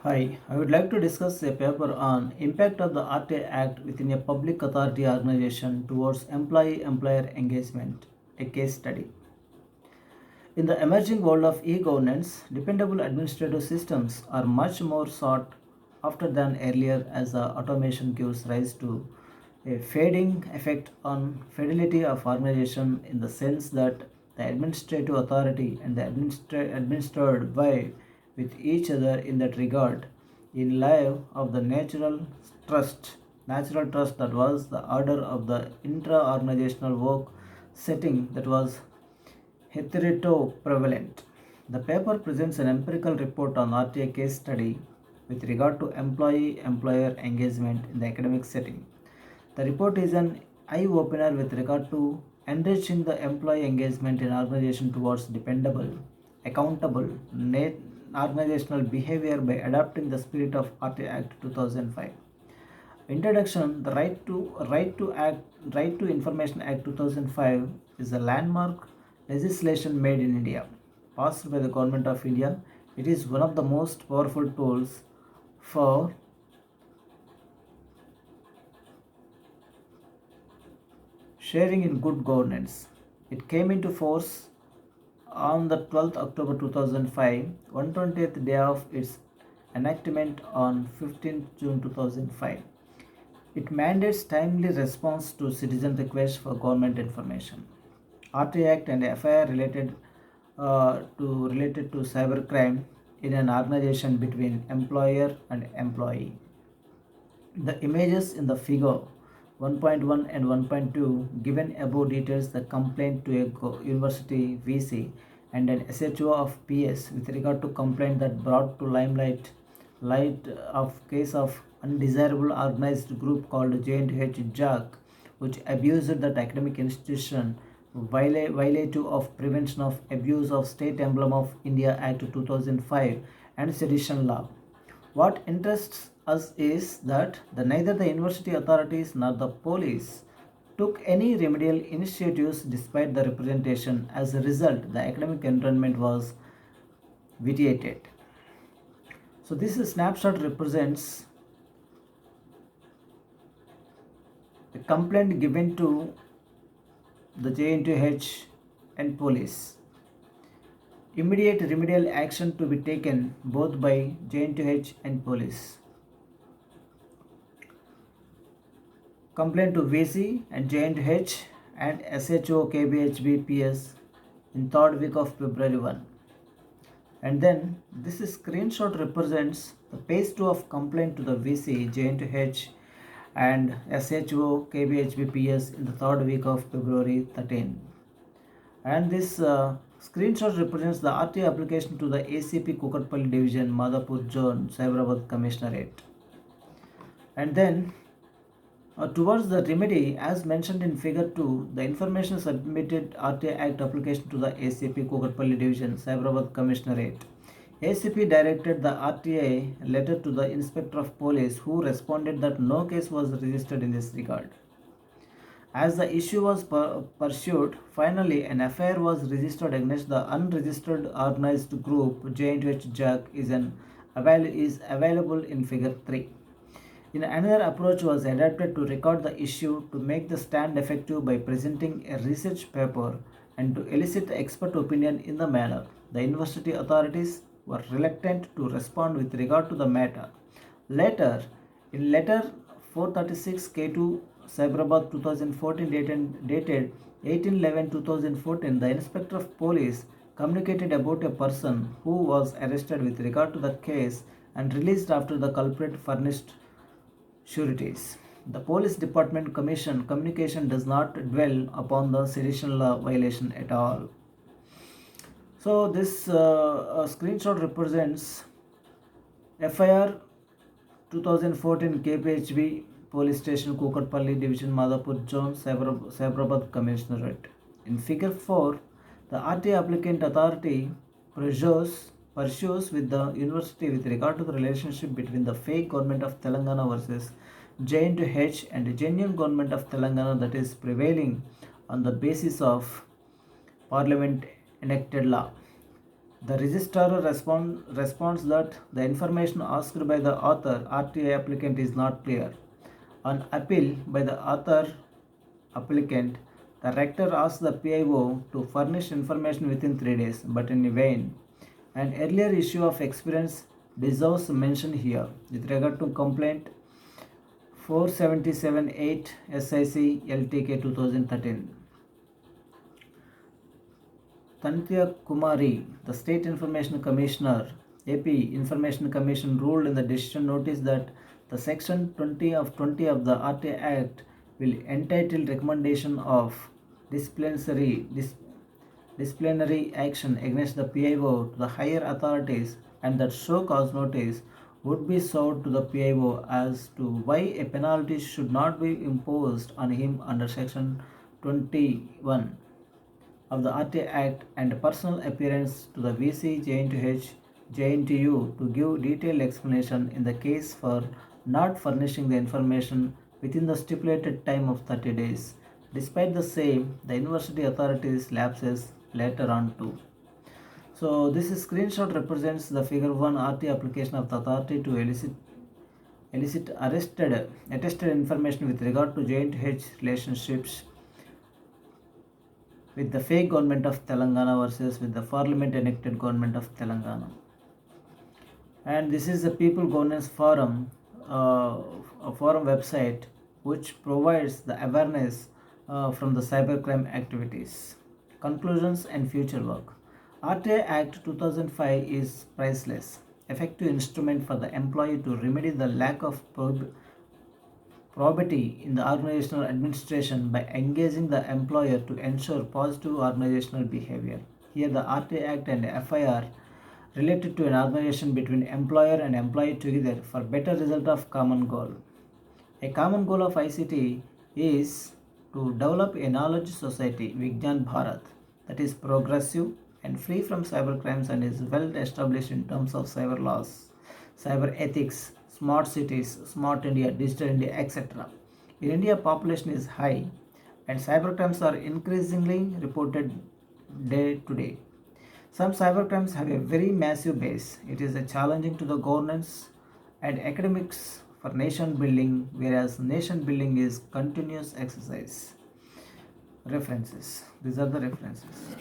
Hi, I would like to discuss a paper on impact of the RTA Act within a public authority organization towards employee-employer engagement, a case study. In the emerging world of e-governance, dependable administrative systems are much more sought after than earlier as the automation gives rise to a fading effect on fidelity of organization in the sense that the administrative authority and the administered vie with each other in that regard in lieu of the natural trust that was the order of the intra-organizational work setting that was hitherto prevalent. The paper presents an empirical report on RTA case study with regard to employee-employer engagement in the academic setting. The report is an eye-opener with regard to enriching the employee engagement in organization towards dependable, accountable, organizational behavior by adapting the spirit of RTA Act 2005. Introduction: The Right to Information Act 2005 is a landmark legislation made in India, passed by the Government of India. It is one of the most powerful tools for sharing in good governance. It came into force on the 12th October 2005, 120th day of its enactment on 15th June 2005. It mandates timely response to citizen requests for government information. RT Act and FIR related to cybercrime in an organization between employer and employee. The images in the figure 1.1 and 1.2 given above details the complaint to a university VC and an SHO of PS with regard to complaint that brought to light of case of undesirable organized group called J&H JAC, which abused that academic institution violative of Prevention of Abuse of State Emblem of India Act 2005 and sedition law. What interests us is that neither the university authorities nor the police took any remedial initiatives despite the representation. As a result, the academic environment was vitiated. So this snapshot represents the complaint given to the J&H and police. Immediate remedial action to be taken both by J&H and police. Complaint to VC and J&H and SHO KBHB PS in third week of February 1. And then this screenshot represents the page 2 of complaint to the VC, J&H and SHO KBHB PS in the third week of February 13. And this screenshot represents the RTA application to the ACP Kukatpalli Division, Madhapur Zone, Cyberabad Commissionerate. And then towards the remedy, as mentioned in figure 2, the information submitted RTA Act application to the ACP Kukatpalli Division, Cyberabad Commissionerate. ACP directed the RTA letter to the Inspector of Police, who responded that no case was registered in this regard. As the issue was pursued, finally an FIR was registered against the unregistered organized group J&H JAC is available in figure 3. Another approach was adopted to record the issue to make the stand effective by presenting a research paper and to elicit expert opinion in the manner. The university authorities were reluctant to respond with regard to the matter. Later, in letter 436 K2 Cyberabad 2014 dated 18/11/2014, the Inspector of Police communicated about a person who was arrested with regard to the case and released after the culprit furnished sureties. The police department communication does not dwell upon the sedition law violation at all. So this screenshot represents FIR 2014 KPHB Police Station, Kukatpalli Division, Madhapur Zone, Cyberabad Commissionerate. In figure 4, the RTA applicant authority pursues with the university with regard to the relationship between the fake government of Telangana versus J&H and the genuine government of Telangana that is prevailing on the basis of parliament enacted law. The registrar responds that the information asked by the author RTA applicant is not clear. On appeal by the author applicant, the rector asks the PIO to furnish information within 3 days, but in vain. An earlier issue of experience deserves mention here with regard to complaint 477-8 SIC LTK 2013. Tanthya Kumari, the State Information Commissioner, AP Information Commission, ruled in the decision notice that the Section 20 of the RTA Act will entitle recommendation of disciplinary action against the PIO to the higher authorities, and that show cause notice would be served to the PIO as to why a penalty should not be imposed on him under Section 21 of the RTA Act, and personal appearance to the VC JNTH JNTU to give detailed explanation in the case for not furnishing the information within the stipulated time of 30 days. Despite the same, the university authorities lapses later on too. So this screenshot represents the figure 1 RT application of the authority to elicit attested information with regard to JNTH relationships with the fake government of Telangana versus with the parliament elected government of Telangana. And this is the People Governance Forum, a forum website which provides the awareness from the cybercrime activities. Conclusions and future work. RTA Act 2005 is priceless, effective instrument for the employee to remedy the lack of probity in the organizational administration by engaging the employer to ensure positive organizational behavior. Here the RTA Act and FIR related to an organization between employer and employee together for better result of common goal. A common goal of ICT is to develop a knowledge society, Vigyan Bharat, that is progressive and free from cyber crimes and is well established in terms of cyber laws, cyber ethics, smart cities, smart India, digital India, etc. In India, population is high and cybercrimes are increasingly reported day to day. Some cybercrimes have a very massive base. It is challenging to the governance and academics for nation building, whereas nation building is continuous exercise. References. These are the references.